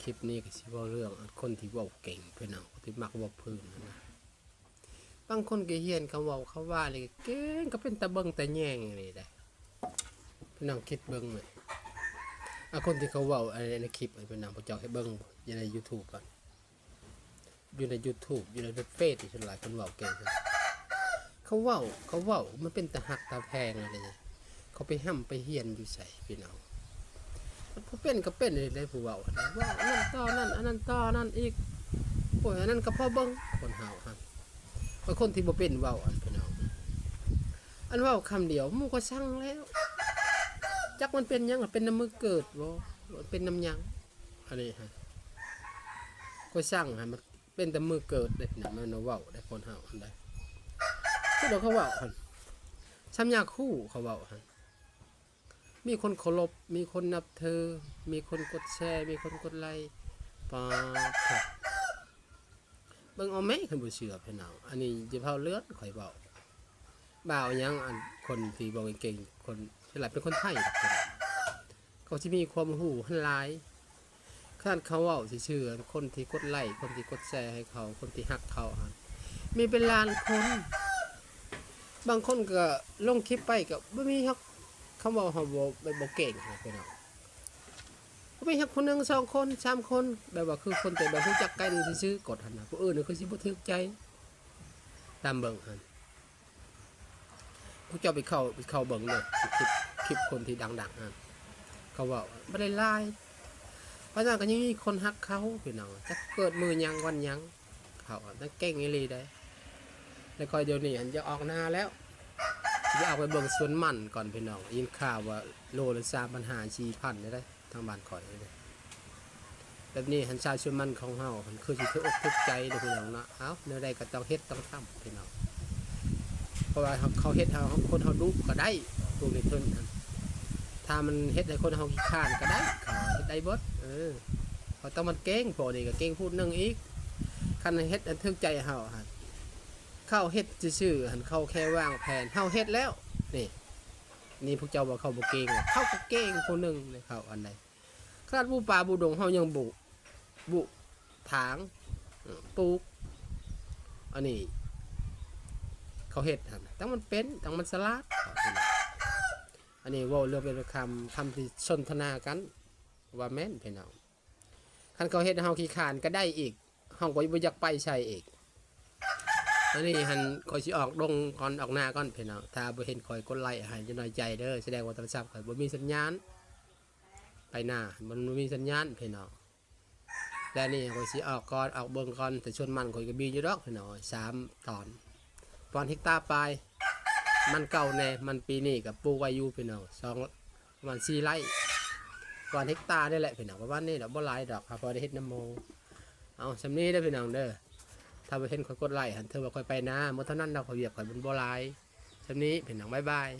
ลิปนี้ก็สิเว้าเรื่องคนที่เว้าเก่งพี่น้องที่มักเว้าพื้นนะบางคนก็เฮียนเขาเว้าเขาว่าเลยเก่งก็เป็นตาเบิ่งตาแยงนี่ได้พี่น้องคิดเบิ่งไหมคนที่เขาเว้าในคลิปพี่น้องพระเจ้าให้เบิ่งอยู่ใน YouTube ก่อนอยู่ใน YouTube อยู่ในเฟซที่หลายคนเว้าเก่งเขาเว้ามันเป็นตาหักตาแพงอะไรเนี่ยเขาไปห้ำไปเฮียนอยู่ใส่พี่น้องผู้เป็นก็เป็นเลยได้ผู้เว้าว่านั่นต่อนั่นอันนั้นต่อนั่นอีกโอ้ยอันนั้นก็พอเบิ่งคนเฮาฮะบางคนที่บ่เป็นเว้าพี่น้องอันเว้าคำเดียวหมู่ก็สั่งแล้วจักมันเป็นยังเป็นน้ำมือเกิดบ่เป็นน้ำยังอันนี้ฮะก็สั่งฮะมันเป็นแต่มือเกิดเด้นะมันเว้าได้คนเฮาอันใดคือเขาเว้าคั่นซ้ำยาคู่เขาเว้าหั่นมีคนเคารพมีคนนับถือมีคนกดแชร์มีคนกดไลค์ปาดเบิ่งเอาแม่คันบ่เชื่อพี่น้องอันนี้จะเผาเลือดข่อยเว้าบ่าวยังอันคนที่บ่เก่งคนฉลาดเป็นคนไทยเขาสิมีความรู้หันหลายคันเขาเว้าสิเชื่อคนที่กดไลค์คนที่กดแชร์ให้เขาคนที่ฮักเขามีเป็นล้านคนบางคนก็ลงคลิปไปก็บ่มีฮักคำว่าเฮาบ่เก่งนะพี่น้องก็มีฮักคนนึง2คน3คนแบบว่าคือคนแต่แบบรู้จักกันซื่อๆกดหั่นน่ะผู้อื่นน่ะคือสิบ่ถูกใจตามเบิ่งหั่นผู้เจ้าไปเข้าเบิ่งเลยคลิปคนที่ดังๆหั่นเขาว่าบ่ได้ลายเพราะฉะนั้นก็ยังมีคนฮักเขาพี่น้องจักเกิดมื้อหยังวันหยังเขาตั้งเก่งอีหลีได้แล้วก็เดี๋ยวนี้อันจะออกหน้าแล้วจะเอาไปเบิ่งสวนมันก่อนพี่น้องยินข่าวว่าโลละ3,500-4,000ได้ทางบ้านข่อยเลยแบบนี้หันชาสวนมันของเฮามันคือสิถูกอกถูกใจเด้อพี่น้องเนาะเอ้าแนวใดก็ต้องเฮ็ดต้องทำพี่น้องเพราะว่าเขาเฮ็ดเฮาคนเฮาดุก็ได้พวกนี้เพิ่นถ้ามันเฮ็ดให้คนเฮาขี้คร้านก็ได้เฮ็ดได้เบิดเขาต้องมันเก่งพอนี่ก็เก่งพูดนึงอีกคันเฮ็ดอันถูกใจเฮาหั่นเข้าเฮ็ดซื่อๆหันเข้าแค่วางแผนเฮาเฮ็ดแล้วนี่พวกเจ้าว่าเขาบ่เก่งเขาก็เก่งผู้นึงเลยเขาอันใดขนาดผู้ป่าผู้ดงเฮายังบุถางปลูกอันนี้เขาเฮ็ดหั่นต้องมันเป็นต้องมันสลาดอันนี้เว้าเรื่องเป็นคำที่สนทนากันว่าแม่นพี่น้องคันเขาเฮ็ดเฮาขี้คร้านก็ได้อีกเฮาก็บ่อยากไปใช้อีกอันนี้หันคอยสิออกดงก่อนออกหน้าก่อนพี่น้องถ้าบ่เห็นคอยกดไลค์ให้จะน้อยใจเด้อแสดงว่าโทรศัพท์ข่อยบ่มีสัญญาณไปหน้ามันบ่มีสัญญาณพี่น้องและนี่คอยสิออกก่อนออกเบิ่งก่อนแต่ชวนมันข่อยก็มีอยู่ดอกพี่น้อง3 ตอนเฮกตาร์ปลายมันเก่าแน่มันปีนี้ก็ปลูกไว้อยู่พี่น้อง2ประมาณ4 ไร่เฮกตาร์นี่แหละพี่น้องประมาณนี้ดอกบ่หลายดอกพอได้เฮ็ดน้ำโมเอาซำนี้เด้อพี่น้องเด้อถ้าไปเห็นคนกดไลค์หันเธอบอกคอยไปนะเมื่อเท่านั้นเราขอเหยียบข่อยบนโบราณเช่นนี้เป็นหนังบาย